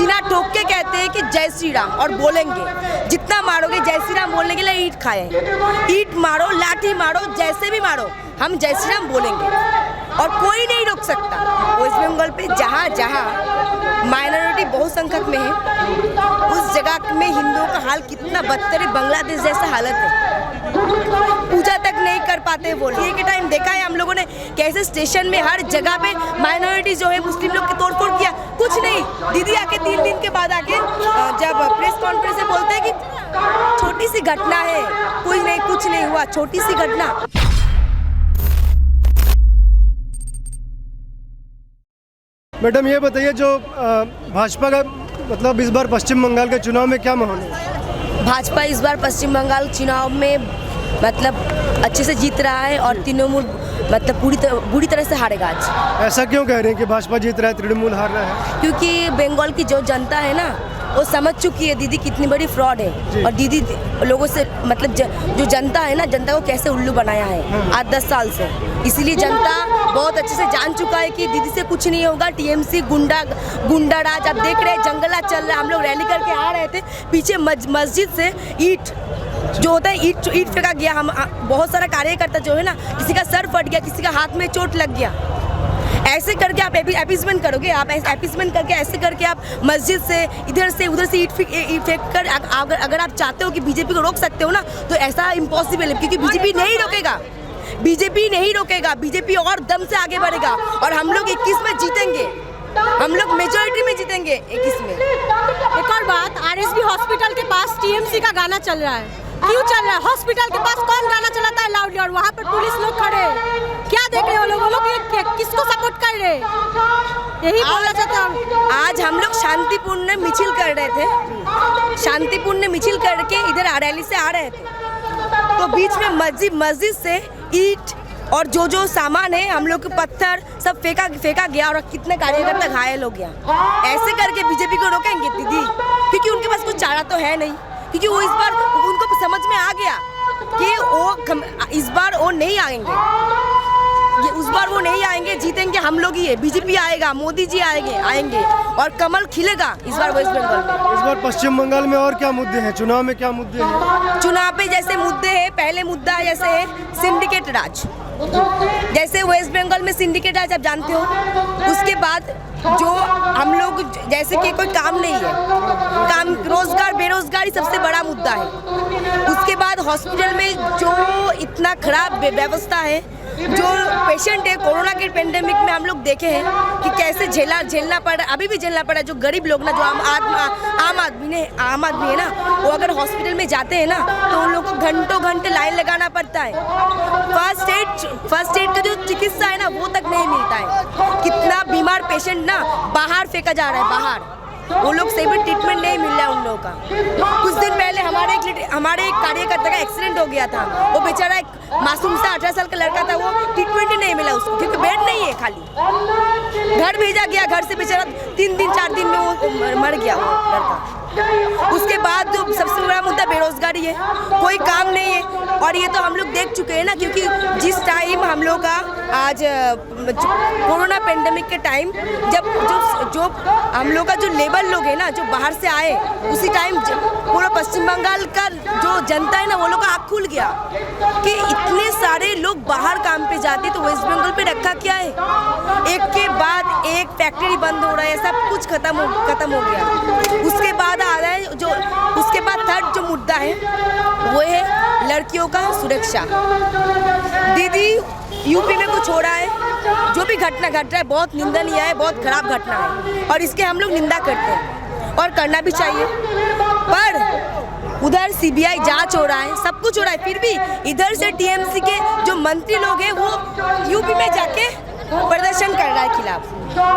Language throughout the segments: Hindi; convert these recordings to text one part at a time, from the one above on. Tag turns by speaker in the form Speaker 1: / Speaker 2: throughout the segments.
Speaker 1: सीना ठोक के कहते हैं कि जय श्री राम और बोलेंगे। जितना मारोगे जय श्री राम बोलने के लिए ईंट खाए, ईंट मारो, लाठी मारो, जैसे भी मारो, हम जय श्री राम बोलेंगे और कोई नहीं रोक सकता। वेस्ट बंगाल पे जहाँ जहाँ माइनॉरिटी बहुसंख्यक में है, उस जगह में हिंदुओं का हाल कितना बदतर है, बांग्लादेश जैसा हालत है। पूजा तक नहीं कर पाते वो लोग। ये के टाइम देखा है हम लोगों ने कैसे स्टेशन में हर जगह पे माइनॉरिटी जो है मुस्लिम लोग की तोड़फोड़ किया। कुछ नहीं, दीदी आके 3 दिन के बाद आके जब प्रेस कॉन्फ्रेंस में बोलते हैं कि छोटी सी घटना है, कोई नहीं, कुछ नहीं हुआ, छोटी सी घटना।
Speaker 2: मैडम ये बताइए, जो भाजपा का मतलब इस बार पश्चिम बंगाल के चुनाव में क्या माहौल है?
Speaker 1: भाजपा इस बार पश्चिम बंगाल चुनाव में मतलब अच्छे से जीत रहा है और तृणमूल मतलब बुरी तरह से हारेगा आज।
Speaker 2: ऐसा क्यों कह रहे हैं कि भाजपा जीत रहा है, तृणमूल हार रहा है?
Speaker 1: क्योंकि बंगाल की जो जनता है ना, वो समझ चुकी है दीदी कितनी बड़ी फ्रॉड है और दीदी लोगों से मतलब जो जनता है ना, जनता को कैसे उल्लू बनाया है आज 10 साल से। इसीलिए जनता बहुत अच्छे से जान चुका है कि दीदी से कुछ नहीं होगा। टीएमसी गुंडा राज, अब देख रहे हैं जंगला चल रहा है। हम लोग रैली करके आ रहे थे, पीछे मस्जिद से ईंट जो होता है, ईंट फेंका गया। हम बहुत सारा कार्यकर्ता जो है ना, किसी का सर फट गया, किसी का हाथ में चोट लग गया। ऐसे करके आप एपिसमेंट करोगे, आप एपिसमेंट करके ऐसे करके आप मस्जिद से इधर से उधर से ईंट फेंक कर अगर आप चाहते हो कि बीजेपी को रोक सकते हो ना, तो ऐसा इम्पॉसिबल है। क्योंकि बीजेपी नहीं रोकेगा, बीजेपी नहीं रोकेगा, बीजेपी और दम से आगे बढ़ेगा और हम लोग 21 में जीतेंगे, हम लोग मेजॉरिटी में जीतेंगे 21 में।
Speaker 3: एक और बात, आरएसबी हॉस्पिटल के पास टीएमसी का गाना चल रहा है। क्यों चल रहा है? हॉस्पिटल के पास कौन गाना चलाता है लाउडली और वहाँ पर पुलिस लोग खड़े हैं? क्या देख रहे हो वो लोग किसको सपोर्ट कर रहे हैं? यही बोलना चाहता हूँ।
Speaker 1: आज हम लोग शांतिपूर्ण मिছিল कर रहे थे, शांतिपूर्ण मिছিল करके इधर रैली से आ रहे थे, तो बीच में मस्जिद से ईंट और जो सामान है, हम लोग के पत्थर सब फेंका गया और कितने कार्यकर्ता घायल हो गया। ऐसे करके बीजेपी को रोकेंगे दीदी? क्योंकि उनके पास कुछ चारा तो है नहीं। क्योंकि वो इस बार उनको समझ में आ गया कि वो इस बार वो नहीं आएंगे, उस बार वो नहीं आएंगे, जीतेंगे हम लोग ही है। बीजेपी आएगा, मोदी जी आएंगे और कमल खिलेगा इस बार वेस्ट बंगाल में।
Speaker 2: इस बार पश्चिम बंगाल में और क्या मुद्दे हैं? चुनाव में क्या मुद्दे हैं?
Speaker 1: चुनाव पे जैसे मुद्दे हैं, पहले मुद्दा जैसे है सिंडिकेट राज। जैसे वेस्ट बंगाल में सिंडिकेट राज आप जानते हो। उसके बाद जो हम लोग जैसे कि कोई काम नहीं है, काम, रोजगार, बेरोजगारी सबसे बड़ा मुद्दा है। उसके बाद हॉस्पिटल में जो इतना खराब व्यवस्था है, जो पेशेंट है कोरोना के पेंडेमिक में हम लोग देखे हैं कि कैसे झेलना पड़ा, अभी भी झेलना पड़ा। जो गरीब लोग ना, जो आम आदमी है ना, वो अगर हॉस्पिटल में जाते हैं ना, तो उन लोगों को घंटे लाइन लगाना पड़ता है। फर्स्ट एड का जो चिकित्सा है ना, वो तक नहीं मिलता है। कितना बीमार पेशेंट ना बाहर फेंका जा रहा है, बाहर। वो लोग सही भी ट्रीटमेंट नहीं मिल रहा है उन लोगों का। कुछ दिन पहले हमारे एक कार्यकर्ता का एक्सीडेंट हो गया था। वो बेचारा एक मासूम सा 18 साल का लड़का था, वो ट्रीटमेंट ही नहीं मिला उसको, क्योंकि बेड नहीं है, खाली। घर भेजा गया, घर से बेचारा 3 दिन 4 दिन में वो मर गया वो लड़का। उसके बाद जो सबसे बड़ा मुद्दा बेरोजगारी है, कोई काम नहीं है। और ये तो हम लोग देख चुके हैं ना, क्योंकि जिस टाइम हम लोग का आज कोरोना पेंडेमिक के टाइम जब जो हम लोग का जो लेबर लोग है ना, जो बाहर से आए, उसी टाइम पूरा पश्चिम बंगाल का जो जनता है ना, वो लोग का आँख खुल गया कि इतने सारे लोग बाहर काम पे जाते, तो वेस्ट बंगाल पे रखा क्या है? एक के बाद एक फैक्ट्री बंद हो रहा है, सब कुछ खत्म हो गया। उसके बाद आ रहा है उसके बाद थर्ड जो मुद्दा है, वो है लड़कियों का सुरक्षा। दीदी यूपी में कुछ हो रहा है, जो भी घटना घट रहा है, बहुत निंदनीय है, बहुत खराब घटना है और इसके हम लोग निंदा करते हैं और करना भी चाहिए। पर उधर सीबीआई जांच हो रहा है, सब कुछ हो रहा है, फिर भी इधर से टीएमसी के जो मंत्री लोग हैं, वो यूपी में जाके प्रदर्शन कर रहा है खिलाफ।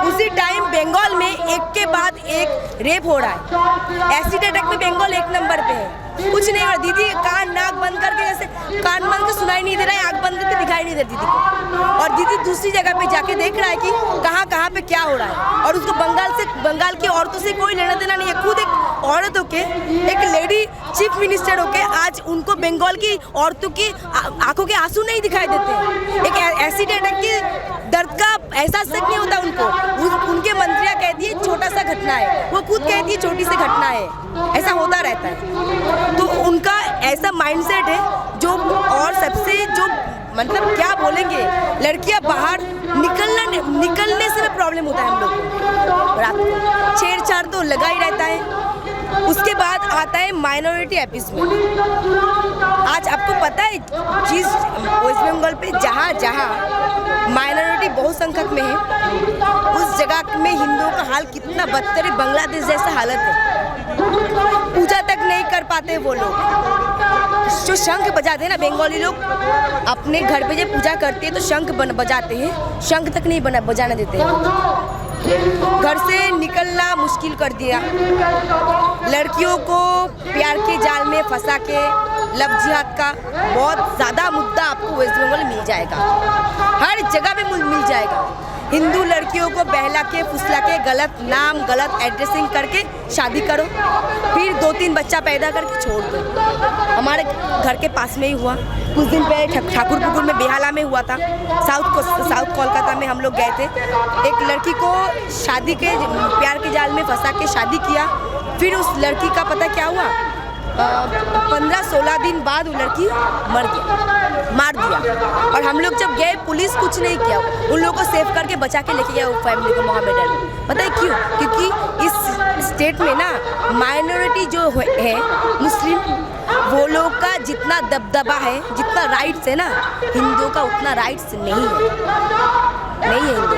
Speaker 1: उसी टाइम बंगाल में एक के बाद एक रेप हो रहा है। एसिड अटैक में बंगाल 1 नंबर पे है। कुछ नहीं हो रहा। दीदी कान नाक बंद करके, जैसे कान बंद के सुनाई नहीं दे रहा है, आँख बंद करके दिखाई नहीं दे दीदी को। और दीदी दूसरी जगह पे जाके देख रहा है कि कहाँ पे क्या हो रहा है। और उसको बंगाल की औरतों से कोई लेना देना नहीं है। खुद एक औरत होके, एक लेडी चीफ मिनिस्टर होके आज उनको बंगाल की औरतों की आंखों के आंसू नहीं दिखाई देते। एक एक्सीडेंट के दर्द का एहसास तक नहीं होता उनको। उनके मंत्रियां कहती है छोटा सा घटना है, वो खुद कहती है छोटी सी घटना है, ऐसा होता रहता है। तो उनका ऐसा माइंडसेट है जो, और सबसे जो मतलब क्या बोलेंगे, लड़कियां बाहर निकलने से भी प्रॉब्लम होता है हम लोग को। रात को छेड़छाड़ तो लगा ही रहता है। उसके बाद आता है माइनॉरिटी एपिसमेंट। आज आपको पता है जिस वेस्ट बंगाल पे जहाँ जहाँ माइनॉरिटी बहुसंख्यक में है, उस जगह में हिंदुओं का हाल कितना बदतर है, बांग्लादेश जैसा हालत है। पूजा तक नहीं कर पाते वो लोग। जो शंख बजाते हैं ना बंगाली लोग, अपने घर पे जब पूजा करते हैं तो शंख बजाते हैं, शंख तक नहीं बजाने देते हैं। घर से निकलना मुश्किल कर दिया। लड़कियों को प्यार के जाल में फंसा के लव जिहाद का बहुत ज़्यादा मुद्दा आपको वेस्ट बंगाल में मिल जाएगा, हर जगह पे मिल जाएगा। हिंदू लड़कियों को बहला के फुसला के गलत नाम गलत एड्रेसिंग करके शादी करो, फिर 2-3 बच्चा पैदा करके छोड़ दो। हमारे घर के पास में ही हुआ, कुछ दिन पहले ठाकुरपुकुर में बेहाला में हुआ था। साउथ कोलकाता में हम लोग गए थे। एक लड़की को शादी के प्यार के जाल में फंसा के शादी किया, फिर उस लड़की का पता क्या हुआ, 15-16 दिन बाद वो लड़की मार दिया। और हम लोग जब गए पुलिस कुछ नहीं किया, उन लोगों को सेव करके बचा के लेके गया वो फैमिली को मोहम्मदन में। पता है क्यों? क्योंकि इस स्टेट में ना माइनॉरिटी जो है मुस्लिम, वो लोग का जितना दबदबा है, जितना राइट्स है ना, हिंदुओं का उतना राइट्स नहीं है हिंदू।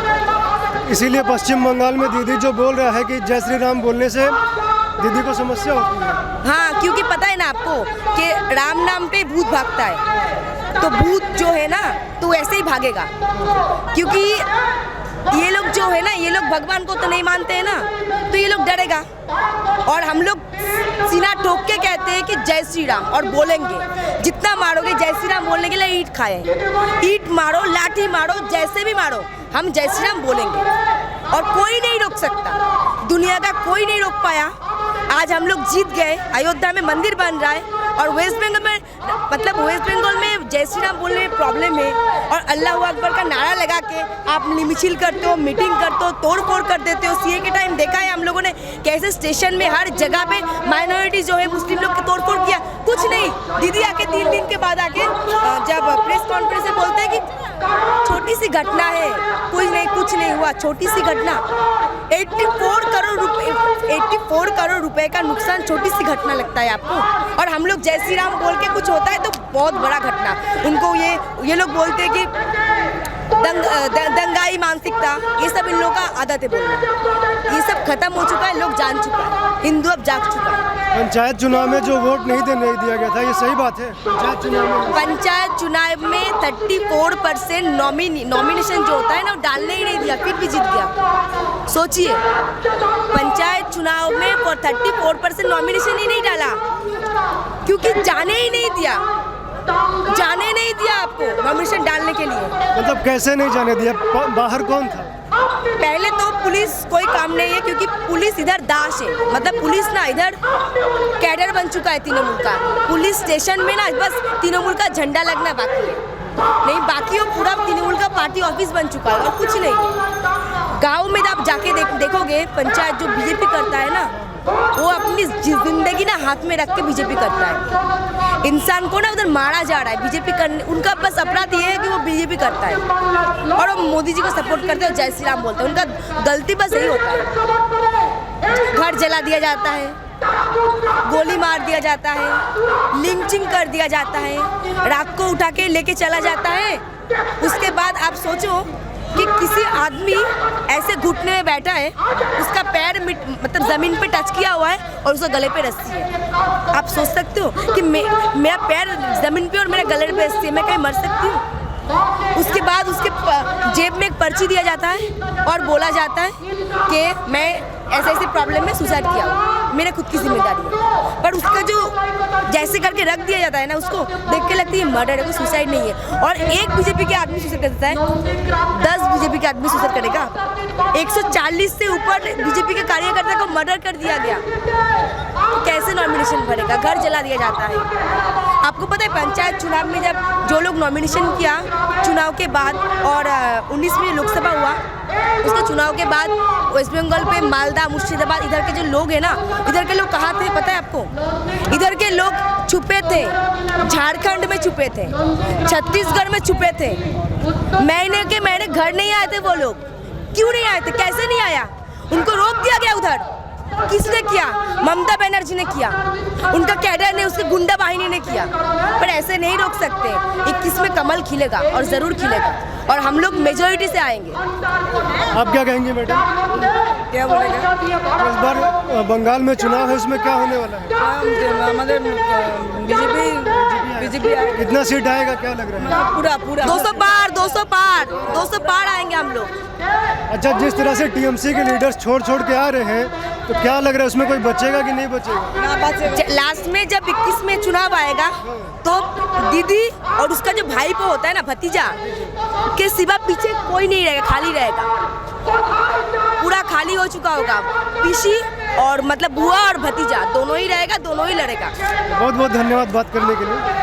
Speaker 2: इसीलिए पश्चिम बंगाल में दीदी जो बोल रहा है कि जय श्री राम बोलने से दीदी को समस्या होती है।
Speaker 1: हाँ, क्योंकि पता है ना आपको कि राम नाम पे भूत भागता है, तो भूत जो है ना तो ऐसे ही भागेगा। क्योंकि ये लोग जो है ना, ये लोग भगवान को तो नहीं मानते हैं ना, तो ये लोग डरेगा। और हम लोग सीना ठोक के कहते हैं कि जय श्री राम, और बोलेंगे जितना मारोगे जय श्री राम बोलने के लिए ईंट खाए, ईंट मारो लाठी मारो जैसे भी मारो, हम जय श्री राम बोलेंगे और कोई नहीं रोक सकता। दुनिया का कोई नहीं रोक पाया। आज हम लोग जीत गए, अयोध्या में मंदिर बन रहा है, और वेस्ट बंगाल में मतलब वेस्ट बंगाल में जय श्री राम बोलने में प्रॉब्लम है। और अल्लाह अकबर का नारा लगा के आप मिছিল करते हो, मीटिंग करते हो, तोड़ फोड़ कर देते हो। सीए के टाइम देखा है हम लोगों ने कैसे स्टेशन में हर जगह पे माइनॉरिटी जो है मुस्लिम लोग की तोड़ फोड़ किया। कुछ नहीं, दीदी आके 3 दिन के बाद आके जब प्रेस कॉन्फ्रेंस में बोलते हैं कि छोटी सी घटना है, कुछ नहीं हुआ, छोटी सी घटना। 84 करोड़ रुपए का नुकसान छोटी सी घटना लगता है आपको? और हम लोग जय श्री राम बोल के कुछ होता है तो बहुत बड़ा घटना। उनको ये लोग बोलते हैं कि दंगाई मानसिकता, ये सब इन लोगों का आदत है बोलना। ये सब खत्म हो चुका है, लोग जान चुका है, हिंदू अब जाग चुका है।
Speaker 2: पंचायत चुनाव में जो वोट नहीं दिया गया था, ये सही बात है?
Speaker 1: पंचायत चुनाव में 34% नॉमिनेशन जो होता है ना, वो डालने ही नहीं दिया, फिर भी जीत गया। सोचिए, पंचायत चुनाव में 34% नॉमिनेशन ही नहीं डाला, क्योंकि जाने ही नहीं दिया आपको नॉमिनेशन डालने के लिए।
Speaker 2: मतलब कैसे नहीं जाने दिया? बाहर कौन था?
Speaker 1: पहले तो पुलिस कोई काम नहीं है, क्योंकि पुलिस इधर दाश है। मतलब पुलिस ना इधर कैडर बन चुका है तृणमूल का। पुलिस स्टेशन में ना बस तृणमूल का झंडा लगना बाकी है, नहीं बाकी वो पूरा तृणमूल का पार्टी ऑफिस बन चुका है और कुछ नहीं। गाँव में आप जाके देखोगे, पंचायत जो बीजेपी करता है ना, वो अपनी जिंदगी ना हाथ में रख के बीजेपी करता है। इंसान को ना उधर मारा जा रहा है बीजेपी करने, उनका बस अपराध ये है कि वो बीजेपी करता है और वो मोदी जी को सपोर्ट करते हैं, जय श्री राम बोलते हैं। उनका गलती बस यही होता है, घर जला दिया जाता है, गोली मार दिया जाता है, लिंचिंग कर दिया जाता है, रात को उठा के लेके चला जाता है। उसके बाद आप सोचो कि किसी आदमी ऐसे घुटने में बैठा है, उसका पैर मतलब ज़मीन पे टच किया हुआ है और उसके गले पे रस्सी है। आप सोच सकते हो कि मेरा पैर ज़मीन पे और मेरे गले पे रस्सी है, मैं कहीं मर सकती हूँ? उसके बाद उसके जेब में एक पर्ची दिया जाता है और बोला जाता है कि मैं ऐसे प्रॉब्लम में सुसाइड किया हूँ। मेरा खुद की जिम्मेदारी है, पर उसका जो जैसे करके रख दिया जाता है ना, उसको देख के लगता है ये मर्डर है, कोई सुसाइड नहीं है। और एक बीजेपी के आदमी सुसाइड कर देता है, 10 बीजेपी के आदमी सुसाइड करेगा? 140 से ऊपर बीजेपी के कार्यकर्ता को मर्डर कर दिया गया, तो कैसे नॉमिनेशन भरेगा? घर जला दिया जाता है। आपको पता है पंचायत चुनाव में जब जो लोग नॉमिनेशन किया चुनाव के बाद, और 19 में लोकसभा हुआ, उसके चुनाव के बाद वेस्ट बंगाल पे मालदा, मुर्शिदाबाद, इधर के जो लोग हैं ना, इधर के लोग कहाँ थे पता है आपको? इधर के लोग छुपे थे, झारखंड में छुपे थे, छत्तीसगढ़ में छुपे थे। महीने के महीने घर नहीं आए थे वो लोग। क्यों नहीं आए थे? कैसे नहीं आया? उनको रोक दिया गया उधर। किसने किया? ममता बनर्जी ने किया, उनका कैडर ने, उसके गुंडा बाहिनी ने किया। पर ऐसे नहीं रोक सकते। 21 में कमल खिलेगा और ज़रूर खिलेगा, और हम लोग मेजोरिटी से आएंगे।
Speaker 2: आप क्या कहेंगे मैडम?
Speaker 1: क्या बोलेगा?
Speaker 2: इस बार बंगाल में चुनाव है, उसमें क्या होने वाला है?
Speaker 1: हमारे बीजेपी
Speaker 2: कितना सीट आएगा, क्या लग रहा है?
Speaker 1: पूरा 200 पार आएंगे हम लोग।
Speaker 2: अच्छा, जिस तरह से टीएमसी के लीडर्स छोड़ के आ रहे हैं, तो क्या लग रहा है उसमें कोई बचेगा कि नहीं बचेगा?
Speaker 1: लास्ट में जब 21 में चुनाव आएगा तो दीदी और उसका जो भाई को होता है ना, भतीजा, के सिवा पीछे कोई नहीं रहेगा, खाली रहेगा, पूरा खाली हो चुका होगा। पीसी और मतलब बुआ और भतीजा दोनों ही रहेगा, दोनों ही लड़ेगा।
Speaker 2: बहुत बहुत धन्यवाद बात करने के लिए।